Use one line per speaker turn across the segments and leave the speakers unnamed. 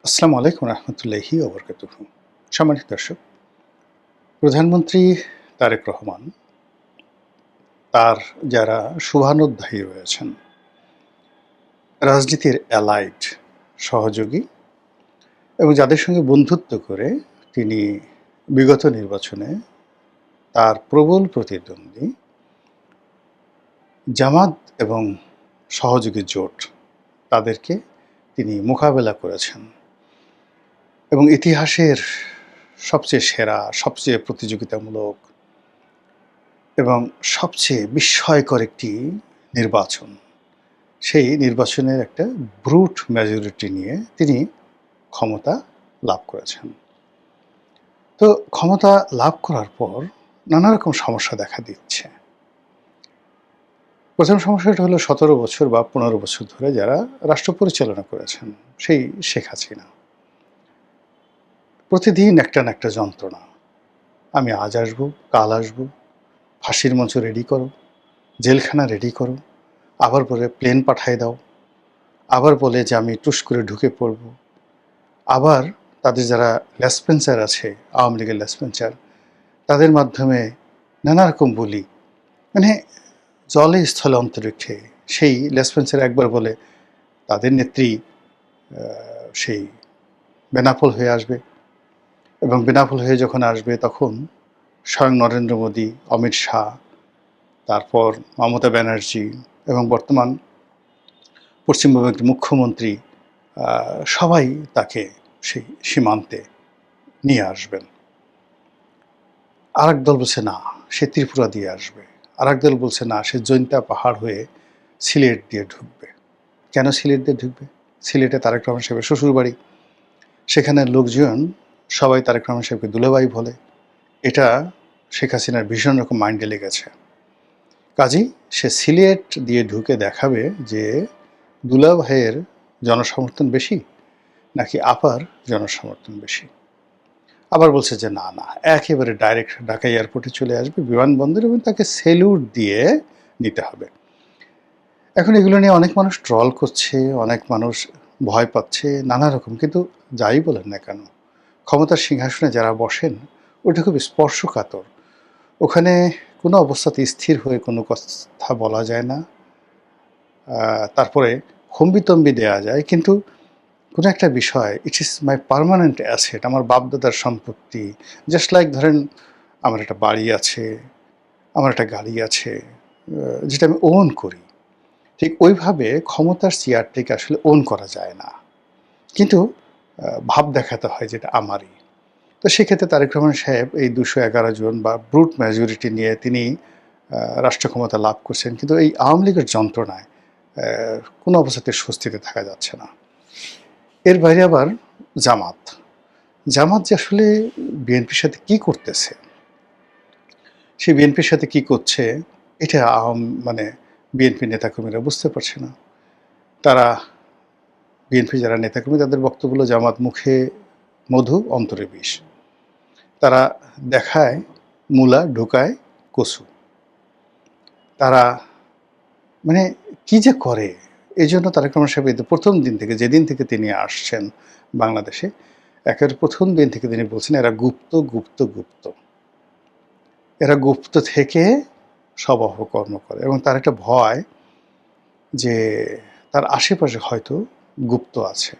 আসসালামু আলাইকুম রহমতুল্লাহি ওবরকাতুহু। সম্মানিত দর্শক, প্রধানমন্ত্রী তারেক রহমান তার যারা শুভানুধ্যায়ী রয়েছেন, রাজনীতির অ্যালাইড সহযোগী এবং যাদের সঙ্গে বন্ধুত্ব করে তিনি বিগত নির্বাচনে তার প্রবল প্রতিদ্বন্দ্বী জামাত এবং সহযোগী জোট তাদেরকে তিনি মোকাবেলা করেছেন এবং ইতিহাসের সবচেয়ে সেরা, সবচেয়ে প্রতিযোগিতামূলক এবং সবচেয়ে বিস্ময়কর একটি নির্বাচন, সেই নির্বাচনের একটা ব্রুট মেজরিটি নিয়ে তিনি ক্ষমতা লাভ করেছেন। তো ক্ষমতা লাভ করার পর নানা রকম সমস্যা দেখা দিচ্ছে। প্রথম সমস্যাটা হলো ১৭ বছর বা ১৫ বছর ধরে যারা রাষ্ট্র পরিচালনা করেছেন, সেই শেখ হাসিনা। প্রতিদিন একটা না একটা যন্ত্রণা। আমি আজ আসবো, কাল আসবো, ফাঁসির মঞ্চ রেডি করো, জেলখানা রেডি করো, আবার বলে প্লেন পাঠায় দাও, আবার বলে যে আমি টুস করে ঢুকে পড়ব, আবার তাদের যারা লেসপেন্সার আছে, আওয়ামী লীগের লেসপেন্সার, তাদের মাধ্যমে নানা রকম বলি, মানে জলে স্থলে অন্তরিক্ষে। সেই লেসপেন্সার একবার বলে তাদের নেত্রী সেই বেনাপোল হয়ে আসবে, এবং বেনাপোল হয়ে যখন আসবে তখন স্বয়ং নরেন্দ্র মোদী, অমিত শাহ, তারপর মমতা ব্যানার্জি এবং বর্তমান পশ্চিমবঙ্গের মুখ্যমন্ত্রী সবাই তাকে সেই সীমান্তে নিয়ে আসবেন। আরেক দল বলছে না, সে ত্রিপুরা দিয়ে আসবে, আরেক দল বলছে না, সে জৈন্তা পাহাড় হয়ে সিলেট দিয়ে ঢুকবে। কেন সিলেট দিয়ে ঢুকবে? সিলেটে তারেক রহমান সাহেবের শ্বশুরবাড়ি, সেখানে লোকজন সবাই তারেক রহমান সাহেবকে দুলাভাই বলে। এটা শেখ হাসিনার ভীষণ রকম মাইন্ডে লেগেছে। কাজেই সে সিলেট দিয়ে ঢুকে দেখাবে যে দুলাভাইয়ের জনসমর্থন বেশি নাকি আপার জনসমর্থন বেশি। আবার বলছে যে না না, একেবারে ডাইরেক্ট ঢাকা এয়ারপোর্টে চলে আসবে, বিমানবন্দর, এবং তাকে সেলুট দিয়ে নিতে হবে। এখন এগুলো নিয়ে অনেক মানুষ ট্রল করছে, অনেক মানুষ ভয় পাচ্ছে নানা রকম। কিন্তু যাই বলেন না কেন, ক্ষমতার সিংহাসনে যারা বসেন ওটা খুব স্পর্শকাতর। ওখানে কোনো অবস্থাতে স্থির হয়ে কোনো কথা বলা যায় না। তারপরে হম্বিতম্বি দেয়া যায়, কিন্তু কোনো একটা বিষয়, it is my permanent asset, আমার বাপদাদার সম্পত্তি। জাস্ট লাইক ধরেন আমার একটা বাড়ি আছে, আমার একটা গাড়ি আছে, যেটা আমি ওন করি। ঠিক ওইভাবে ক্ষমতার চেয়ারটিকে আসলে ওন করা যায় না, কিন্তু ভাব দেখাতে হয় যেটা আমারই। তো সেক্ষেত্রে তারেক রহমান সাহেব এই ২১১ জন বা ব্রুট মেজরিটি নিয়ে তিনি রাষ্ট্র ক্ষমতা লাভ করছেন, কিন্তু এই আওয়ামী লীগের যন্ত্রণায় কোনো অবস্থাতে স্বস্তিতে থাকা যাচ্ছে না। এর বাইরে আবার জামাত জামাত যে আসলে বিএনপির সাথে কি করতেছে, সেই বিএনপির সাথে কি করছে, এটা মানে বিএনপি নেতাকর্মীরা বুঝতে পারছে না। তারা বিএনপি যারা নেতাকর্মী, তাদের বক্তব্য জামাত মুখে মধু অন্তরে বিষ। তারা দেখায় মূলা, ঢোকায় কচু। তারা মানে কি যে করে। এই জন্য তারেক রহমান সাহেব প্রথম দিন থেকে, যেদিন থেকে তিনি আসছেন বাংলাদেশে, একের প্রথম দিন থেকে তিনি বলছেন এরা গুপ্ত গুপ্ত গুপ্ত, এরা গুপ্ত থেকে সব অপকর্ম করে। এবং তার একটা ভয় যে তার আশেপাশে হয়তো গুপ্ত আছে।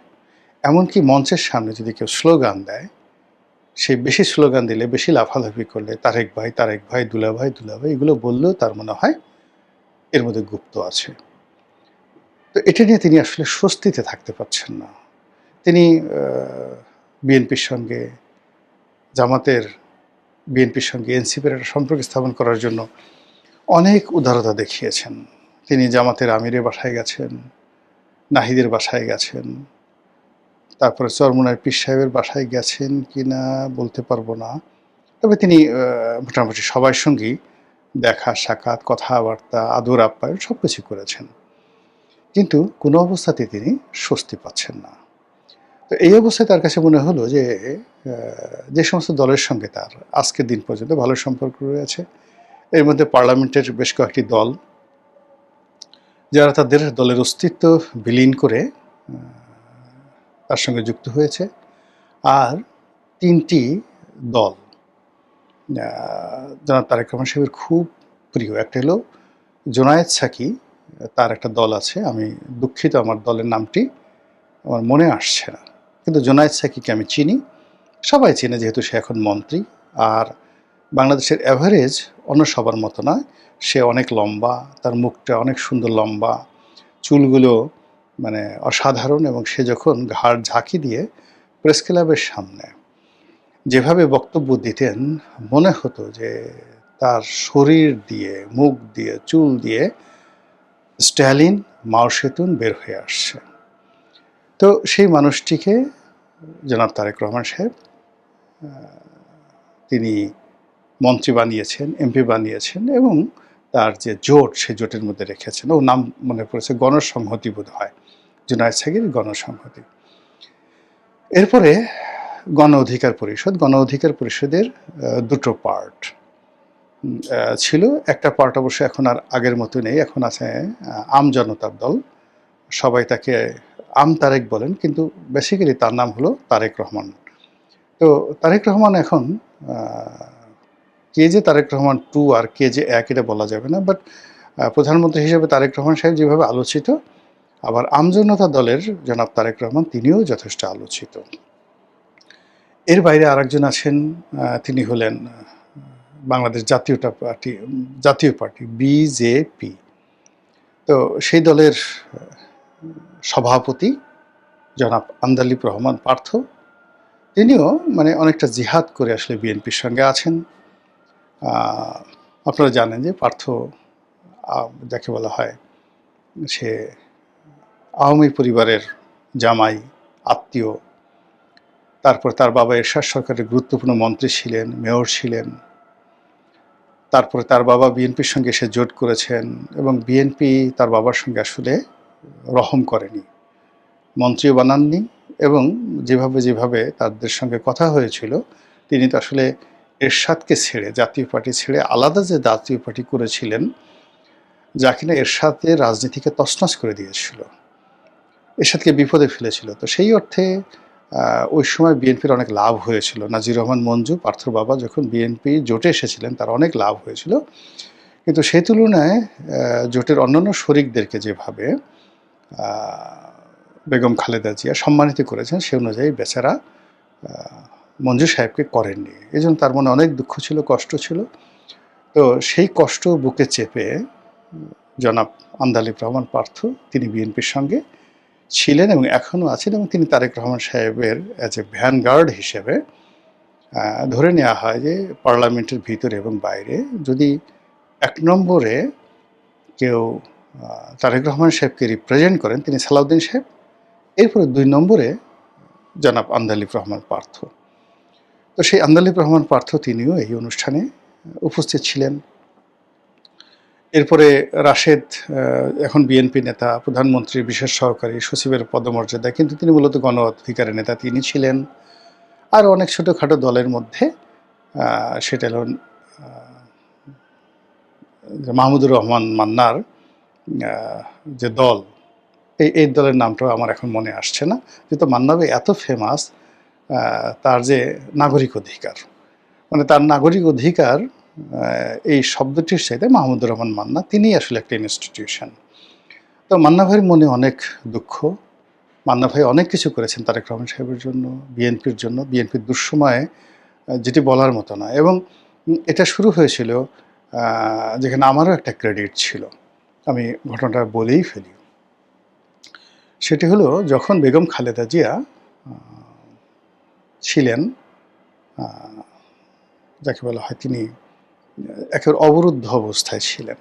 এমনকি মঞ্চের সামনে যদি কেউ স্লোগান দেয়, সে বেশি স্লোগান দিলে, বেশি লাফালাফি করলে, তারেক ভাই তারেক ভাই, দুলাভাই দুলাভাই, এগুলো বললেও তার মনে হয় এর মধ্যে গুপ্ত আছে। তো এটা নিয়ে তিনি আসলে স্বস্তিতে থাকতে পারছেন না। তিনি বিএনপির সঙ্গে, জামাতের বিএনপির সঙ্গে এনসিপির একটা সম্পর্ক স্থাপন করার জন্য অনেক উদারতা দেখিয়েছেন। তিনি জামাতের আমিরের বাসায় গেছেন, নাহিদের বাসায় গেছেন, তারপরে চরমোনাই পীর সাহেবের বাসায় গেছেন কিনা বলতে পারবো না, তবে তিনি মোটামুটি সবার সঙ্গেই দেখা সাক্ষাৎ, কথাবার্তা, আদর আপ্যায়ন সব কিছু করেছেন। কিন্তু কোনো অবস্থাতে তিনি স্বস্তি পাচ্ছেন না। তো এই অবস্থায় তার কাছে মনে হলো যে যে সমস্ত দলের সঙ্গে তার আজকের দিন পর্যন্ত ভালো সম্পর্ক রয়েছে, এর মধ্যে পার্লামেন্টের বেশ কয়েকটি দল যারা তাদের দলের অস্তিত্ব বিলীন করে তার সঙ্গে যুক্ত হয়েছে। আর ৩টি দল জনাব তারেক রহমান সাহেবের খুব প্রিয়। একটা হলো জোনায়েদ সাকি, তার একটা দল আছে, আমি দুঃখিত আমার দলের নামটি আমার মনে আসছে না, কিন্তু জোনায়েদ সাকিকে আমি চিনি, সবাই চেনে যেহেতু সে এখন মন্ত্রী। আর বাংলাদেশের অ্যাভারেজ অন্য সবার মতো নয়, সে অনেক লম্বা, তার মুখটা অনেক সুন্দর লম্বা, চুলগুলো মানে অসাধারণ, এবং সে যখন ঘাড় ঝাঁকি দিয়ে প্রেস ক্লাবের সামনে যেভাবে বক্তব্য দিতেন, মনে হতো যে তার শরীর দিয়ে, মুখ দিয়ে, চুল দিয়ে স্ট্যালিন, মাও সেতুন বের হয়ে আসছে। তো সেই মানুষটিকে জনাব তারেক রহমান সাহেব তিনি মন্ত্রী বানিয়েছেন, এমপি বানিয়েছেন, এবং তার যে জোট, সেই জোটের মধ্যে রেখেছেন। ও নাম মনে পড়েছে, গণসংহতি বোধ হয়, জুনায়েদ সাকির গণসংহতি। এরপরে গণ অধিকার পরিষদ। গণ অধিকার পরিষদের দুটো পার্ট ছিল। একটা পার্ট অবশ্য এখন আর আগের মতো নেই, এখন আছে আম জনতার দল। সবাই তাকে আম তারেক বলেন, কিন্তু বেসিক্যালি তার নাম হলো তারেক রহমান। তো তারেক রহমান এখন কে যে তারেক রহমান 2 আর কে যে 1 এটা বলা যাবে না, বাট প্রধানমন্ত্রী হিসেবে তারেক রহমান সাহেব যেভাবে আলোচিত, আবার আমজনতা দলের জনাব তারেক রহমান তিনিও যথেষ্ট আলোচিত। এর বাইরে আরেকজন আছেন, তিনি হলেন বাংলাদেশ জাতীয় পার্টি বিজেপি। তো সেই দলের সভাপতি জনাব আন্দালিব রহমান পার্থ, তিনিও মানে অনেকটা জিহাদ করে আসলে বিএনপির সঙ্গে আছেন। আপনারা জানেন যে পার্থ যাকে বলা হয়, সে আওয়ামী পরিবারের জামাই, আত্মীয়। তারপর তার বাবা এরশাদ সরকারের গুরুত্বপূর্ণ মন্ত্রী ছিলেন, মেয়র ছিলেন। তারপরে তার বাবা বিএনপির সঙ্গে এসে জোট করেছেন, এবং বিএনপি তার বাবার সঙ্গে আসলে রহম করেনি, মন্ত্রীও বানাননি, এবং যেভাবে তাদের সঙ্গে কথা হয়েছিল, তিনি তো আসলে এরশাদকে ছেড়ে, জাতীয় পার্টি ছেড়ে আলাদা যে জাতীয় পার্টি করেছিলেন, যা কিনা এরশাদের রাজনীতিকে তছনছ করে দিয়েছিল, এরশাদকে বিপদে ফেলেছিল। তো সেই অর্থে ওই সময় বিএনপির অনেক লাভ হয়েছিল। নাজির রহমান মঞ্জু, পার্থর বাবা, যখন বিএনপি জোটে এসেছিলেন, তার অনেক লাভ হয়েছিল। কিন্তু সেই তুলনায় জোটের অন্যান্য শরিকদেরকে যেভাবে বেগম খালেদা জিয়া সম্মানিত করেছেন, সে অনুযায়ী বেচারা মঞ্জু সাহেবকে করেননি। এই জন্য তার মনে অনেক দুঃখ ছিল, কষ্ট ছিল। তো সেই কষ্ট বুকে চেপে জনাব আন্দালিব রহমান পার্থ, তিনি বিএনপির সঙ্গে ছিলেন এবং এখনও আছেন, এবং তিনি তারেক রহমান সাহেবের অ্যাজ এ ভ্যানগার্ড হিসেবে ধরে নেওয়া হয় যে পার্লামেন্টের ভিতরে এবং বাইরে যদি 1 নম্বরে কেউ তারেক রহমান সাহেবকে রিপ্রেজেন্ট করেন, তিনি সালাউদ্দিন সাহেব। এরপরে 2 নম্বরে জনাব আন্দালিব রহমান পার্থ। তো সেই আন্দালিব রহমান পার্থ তিনিও এই অনুষ্ঠানে উপস্থিত ছিলেন। এরপরে রাশেদ এখন বিএনপি নেতা, প্রধানমন্ত্রীর বিশেষ সহকারী, সচিবের পদমর্যাদা, কিন্তু তিনি মূলত গণ অধিকারের নেতা তিনি ছিলেন। আর অনেক ছোটোখাটো দলের মধ্যে সেটা হল মাহমুদুর রহমান মান্নার যে দল, এই দলের নামটাও আমার এখন মনে আসছে না, যেহেতু মান্না ভাই এত ফেমাস, তার যে নাগরিক অধিকার, মানে তার নাগরিক অধিকার, এই শব্দটির সাথে মাহমুদুর রহমান মান্না তিনি আসলে একটা ইনস্টিটিউশন। তো মান্না ভাইয়ের মনে অনেক দুঃখ। মান্না ভাই অনেক কিছু করেছেন তারেক রহমান সাহেবের জন্য, বিএনপির জন্য, বিএনপির দুঃসময়ে, যেটি বলার মতো না। এবং এটা শুরু হয়েছিল যেখানে আমারও একটা ক্রেডিট ছিল, আমি ঘটনাটা বলেই ফেলি। সেটি হলো যখন বেগম খালেদা জিয়া ছিলেন, যাকে বলা হয়, তিনি একেবারে অবরুদ্ধ অবস্থায় ছিলেন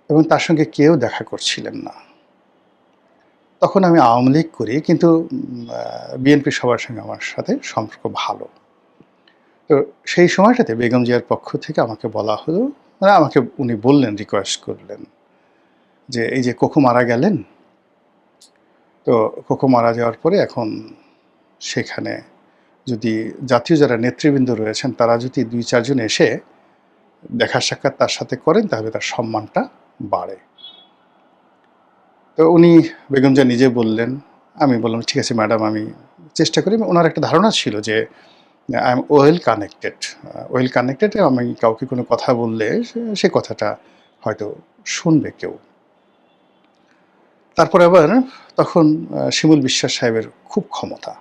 এবং তার সঙ্গে কেউ দেখা করছিলেন না। তখন আমি আওয়ামী লীগ করি, কিন্তু বিএনপি সবার সঙ্গে আমার সাথে সম্পর্ক ভালো। তো সেই সময়টাতে বেগম জিয়ার পক্ষ থেকে আমাকে বলা হলো, মানে আমাকে উনি বললেন, রিকোয়েস্ট করলেন যে এই যে কোকো মারা গেলেন, তো কোকো মারা যাওয়ার পরে এখন সেখানে যদি জাতীয় যারা নেতৃবৃন্দ রয়েছেন, তারা যদি 2-4 জন এসে দেখা সাক্ষাৎ তার সাথে করেন, তাহলে তার সম্মানটা বাড়ে। তো উনি, বেগম জিয়া নিজে বললেন, আমি বললাম, ঠিক আছে ম্যাডাম, আমি চেষ্টা করি। ওনার একটা ধারণা ছিল যে I am well connected. Well connected, আমি কাউকে কোনো কথা বললে সে কথাটা হয়তো শুনবে কেউ। তারপরে আবার তখন শিমুল বিশ্বাস সাহেবের খুব ক্ষমতা।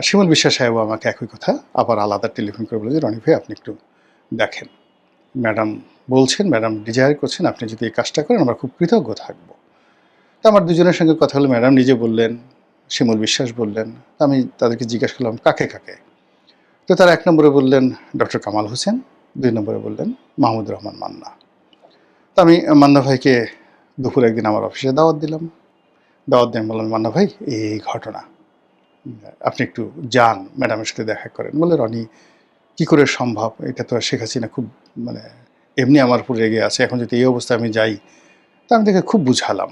শিমুল বিশ্বাস সাহেবও আমাকে একই কথা আবার আলাদা টেলিফোন করে বলে যে, রনি ভাই আপনি একটু দেখেন, ম্যাডাম বলছেন, ম্যাডাম ডিজায়ার করছেন, আপনি যদি এই কাজটা করেন আমরা খুব কৃতজ্ঞ থাকব। তো আমার দুজনের সঙ্গে কথা হলো, ম্যাডাম নিজে বললেন, শিমুল বিশ্বাস বললেন। আমি তাদেরকে জিজ্ঞাসা করলাম কাকে কাকে। তো তারা ১ নম্বরে বললেন ডক্টর কামাল হোসেন, ২ নম্বরে বললেন মাহমুদুর রহমান মান্না। তো আমি মান্না ভাইকে দুপুরে একদিন আমার অফিসে দাওয়াত দিলাম। দাওয়াত দিয়ে আমি বললাম, মান্না ভাই এই ঘটনা, আপনি একটু যান ম্যাডামের সাথে দেখা করেন। বলে, রনি কী করে সম্ভব, এটা তো শেখ হাসিনা খুব মানে এমনি আমার উপর রেগে আছে, এখন যদি এই অবস্থায় আমি যাই। তা আমি তাকে খুব বুঝালাম।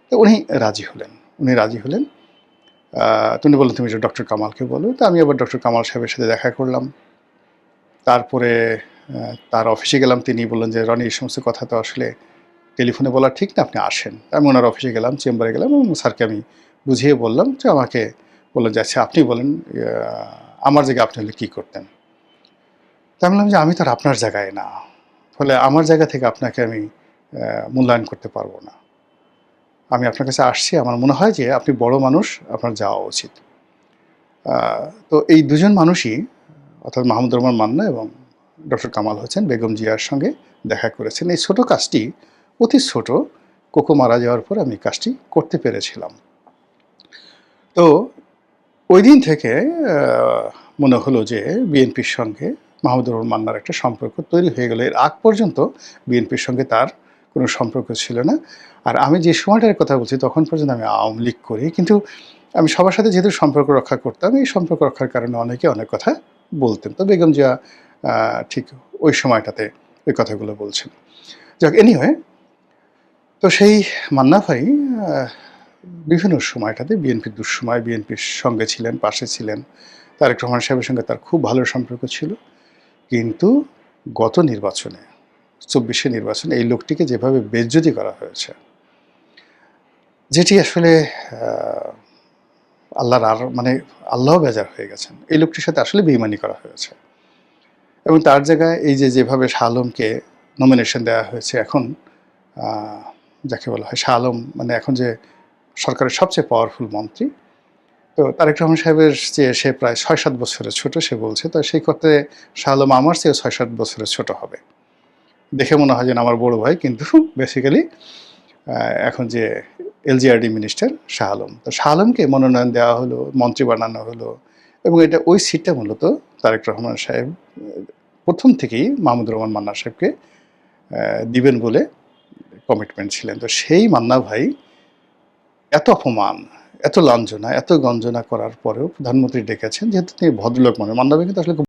তো উনি রাজি হলেন। তো উনি বললেন তুমি ডক্টর কামালকে বলো। তো আমি আবার ডক্টর কামাল সাহেবের সাথে দেখা করলাম। তারপরে তার অফিসে গেলাম। তিনি বললেন যে, রনি এই সমস্ত কথা তো আসলে টেলিফোনে বলা ঠিক না, আপনি আসেন। আমি ওনার অফিসে গেলাম, চেম্বারে গেলাম এবং স্যারকে আমি বুঝিয়ে বললাম যে, আমাকে বললেন যে, আচ্ছা আপনি বলেন আমার জায়গায় আপনি হলে কী করতেন। তা আমি বললাম যে, আমি তো আর আপনার জায়গায় না, ফলে আমার জায়গা থেকে আপনাকে আমি মূল্যায়ন করতে পারবো না। আমি আপনার কাছে আসছি, আমার মনে হয় যে আপনি বড় মানুষ, আপনার যাওয়া উচিত। তো এই দুজন মানুষই, অর্থাৎ মাহমুদুর রহমান মান্না এবং ডক্টর কামাল হোসেন বেগম জিয়ার সঙ্গে দেখা করেছেন। এই ছোট কাজটি, অতি ছোট, কোকো মারা যাওয়ার পর আমি কাজটি করতে পেরেছিলাম। তো ওই দিন থেকে মনে হলো যে বিএনপির সঙ্গে মাহমুদুর রহমান মান্নার একটা সম্পর্ক তৈরি হয়ে গেল। এর আগ পর্যন্ত বিএনপির সঙ্গে তার কোনো সম্পর্ক ছিল না। আর আমি যে সময়টার কথা বলছি তখন পর্যন্ত আমি আওয়ামী লীগ করি, কিন্তু আমি সবার সাথে যেহেতু সম্পর্ক রক্ষা করতাম, এই সম্পর্ক রক্ষার কারণে অনেকে অনেক কথা বলতেন। তো বেগম জিয়া ঠিক ওই সময়টাতে ওই কথাগুলো বলছেন। যাক, এনিওয়ে, তো সেই মান্না ভাই বিভিন্ন সময়টাতে বিএনপির দুঃসময় বিএনপির সঙ্গে ছিলেন, পাশে ছিলেন। তারেক রহমান সাহেবের সঙ্গে তার খুব ভালো সম্পর্ক ছিল। কিন্তু গত নির্বাচনে, ২৪শে নির্বাচনে এই লোকটিকে যেভাবে বেইজ্জতি করা হয়েছে, যেটি আসলে আল্লাহর মানে আল্লাহ বেজার হয়ে গেছেন। এই লোকটির সাথে আসলে বেইমানি করা হয়েছে এবং তার জায়গায় এই যে যেভাবে শাহ আলমকে নমিনেশন দেওয়া হয়েছে, এখন যাকে বলা হয় শাহ আলম, মানে এখন যে সরকারের সবচেয়ে পাওয়ারফুল মন্ত্রী, তো তারেক রহমান সাহেবের চেয়ে সে প্রায় ৬-৭ বছরের ছোট, সে বলছে। তো সেই ক্ষেত্রে শাহ আলম আমার চেয়ে ৬-৭ বছরের ছোট হবে। দেখে মনে হয় যেন আমার বড় ভাই, কিন্তু বেসিক্যালি এখন যে এলজিআরডি মিনিস্টার শাহ আলম, তো শাহ আলমকে মনোনয়ন দেওয়া হলো, মন্ত্রী বানানো হলো এবং এটা ওই সিটটা মূলত তারেক রহমান সাহেব প্রথম থেকেই মাহমুদুর রহমান মান্না সাহেবকে দিবেন বলে কমিটমেন্ট ছিলেন। তো সেই মান্না ভাই এত অপমান, এত লাঞ্ছনা, এত গঞ্জনা করার পরেও প্রধানমন্ত্রী ডেকেছেন, যেহেতু তিনি ভদ্রলোক মানুষ। মান্না ভাই কিন্তু আসলে